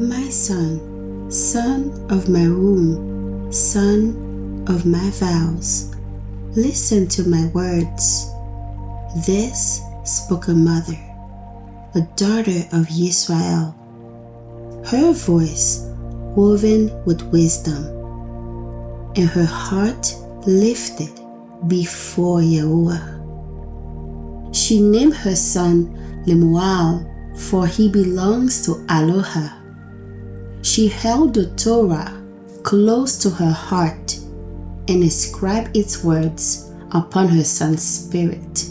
My son, son of my womb, son of my vows, listen to my words. This spoke a mother, a daughter of Israel. Her voice woven with wisdom, and her heart lifted before YaHUaH. She named her son Lemuel, for he belongs to Talorah. She held the Torah close to her heart and inscribed its words upon her son's spirit.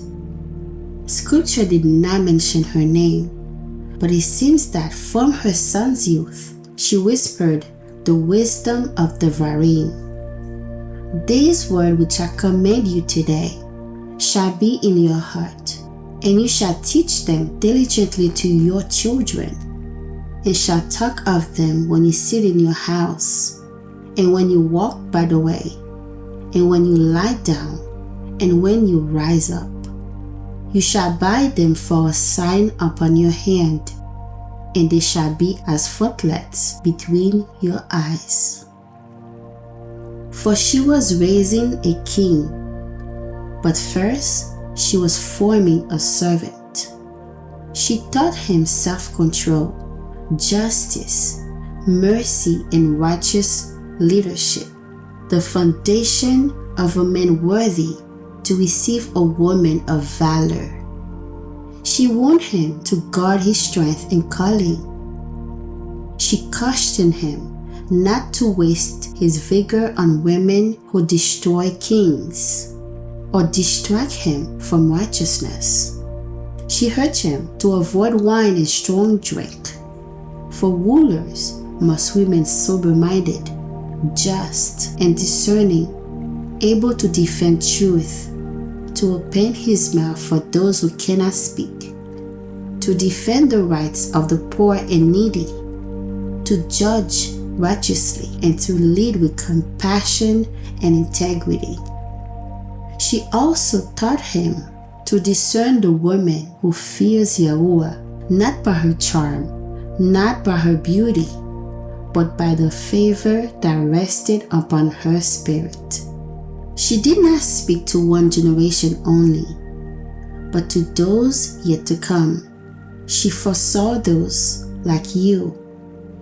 Scripture did not mention her name, but it seems that from her son's youth, she whispered the wisdom of the Varim. These words which I command you today shall be in your heart, and you shall teach them diligently to your children, and shall talk of them when you sit in your house, and when you walk by the way, and when you lie down, and when you rise up. You shall bind them for a sign upon your hand, and they shall be as frontlets between your eyes. For she was raising a king, but first she was forming a servant. She taught him self-control, justice, mercy, and righteous leadership, the foundation of a man worthy to receive a woman of valor. She warned him to guard his strength and calling. She cautioned him not to waste his vigor on women who destroy kings or distract him from righteousness. She urged him to avoid wine and strong drink. For rulers must remain sober-minded, just and discerning, able to defend truth, to open his mouth for those who cannot speak, to defend the rights of the poor and needy, to judge righteously, and to lead with compassion and integrity. She also taught him to discern the woman who fears YaHUaH, not by her charm, not by her beauty, but by the favor that rested upon her spirit. She did not speak to one generation only, but to those yet to come. She foresaw those like you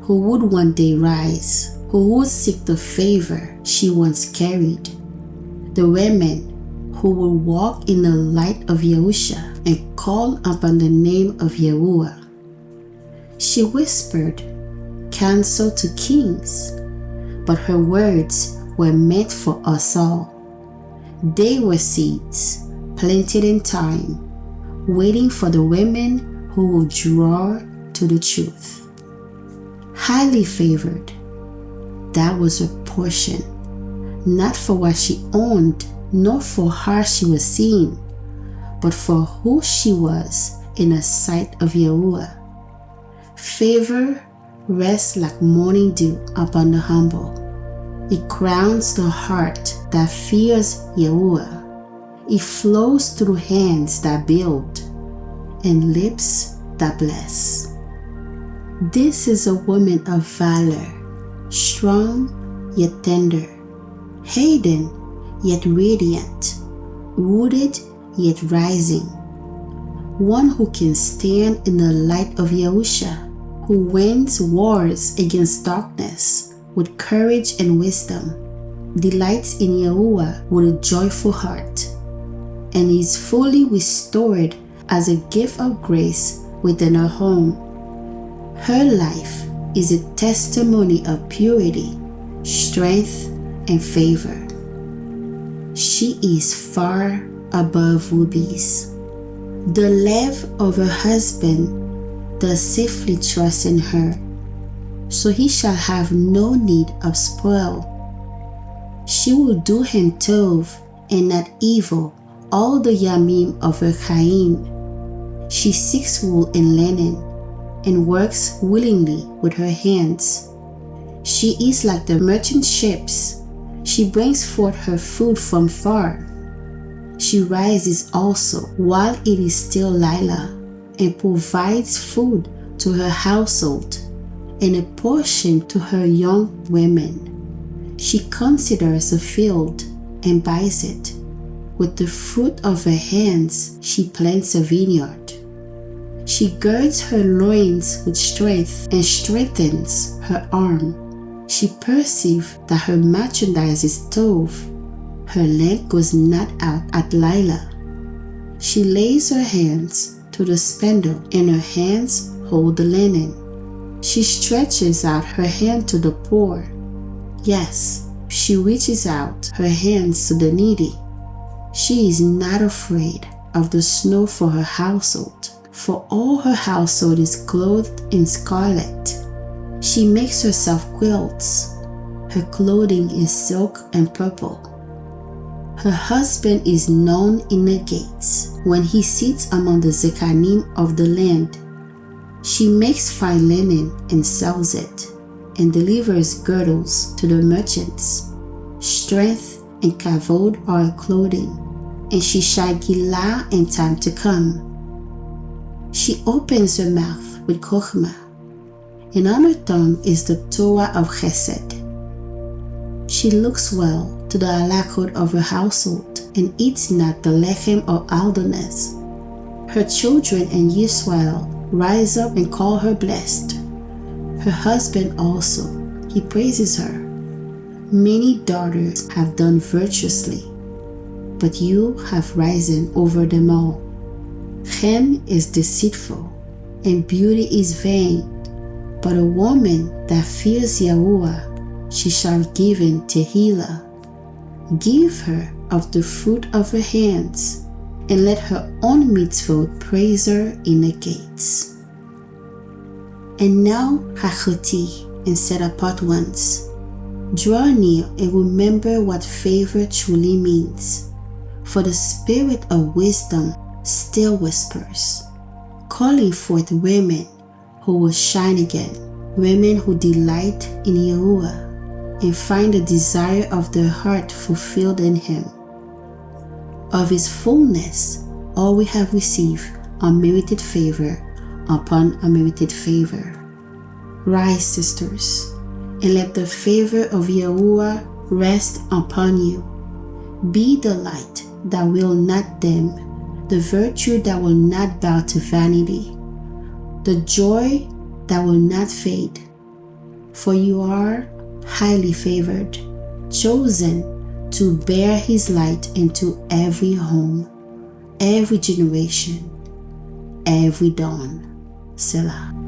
who would one day rise, who would seek the favor she once carried, the women who will walk in the light of YaHUSHA and call upon the name of YaHUaH. She whispered counsel to kings, but her words were meant for us all. They were seeds planted in time, waiting for the women who will draw to the truth. Highly favored, that was her portion, not for what she owned, nor for how she was seen, but for who she was in the sight of YaHUaH. Favor rests like morning dew upon the humble. It crowns the heart that fears YaHUaH. It flows through hands that build and lips that bless. This is a woman of valor, strong yet tender, hidden yet radiant, rooted yet rising, one who can stand in the light of YaHUSHA, who wins wars against darkness with courage and wisdom, delights in YaHUaH with a joyful heart, and is fully restored as a gift of grace within her home. Her life is a testimony of purity, strength, and favor. She is far above rubies. The love of her husband does safely trust in her, so he shall have no need of spoil. She will do him tov and not evil all the yamim of her chayim. She seeks wool and linen, and works willingly with her hands. She is like the merchant ships. She brings forth her food from far. She rises also while it is still lyla, and provides food to her household, and a portion to her young women. She considers a field and buys it. With the fruit of her hands, she plants a vineyard. She girds her loins with strength and strengthens her arm. She perceives that her merchandise is stove. Her lamp goes not out at lyla. She lays her hands to the spindle, and her hands hold the linen. She stretches out her hand to the poor. Yes, she reaches out her hands to the needy. She is not afraid of the snow for her household, for all her household is clothed in scarlet. She makes herself quilts. Her clothing is silk and purple. Her husband is known in the gates when he sits among the zekanim of the land. She makes fine linen and sells it, and delivers girdles to the merchants. Strength and kavod are her clothing, and she shall gilah in time to come. She opens her mouth with chokhmah, and on her tongue is the Torah of chesed. She looks well to the halachot of her household, and eats not the lechem of idleness. Her children and Yisrael rise up and call her blessed. Her husband also, he praises her. Many daughters have done virtuously, but you have risen over them all. Chem is deceitful, and beauty is vain, but a woman that fears YaHUaH, she shall give in tehillah. Give her of the fruit of her hands, and let her own mitzvot praise her in the gates. And now, hachoti and set apart ones, draw near and remember what favor truly means. For the spirit of wisdom still whispers, calling forth women who will shine again, women who delight in YaHUaH and find the desire of their heart fulfilled in Him. Of His fullness, all we have received unmerited favor upon unmerited favor. Rise, sisters, and let the favor of YaHUaH rest upon you. Be the light that will not dim, the virtue that will not bow to vanity, the joy that will not fade. For you are highly favored, chosen to bear His light into every home, every generation, every dawn. Selah.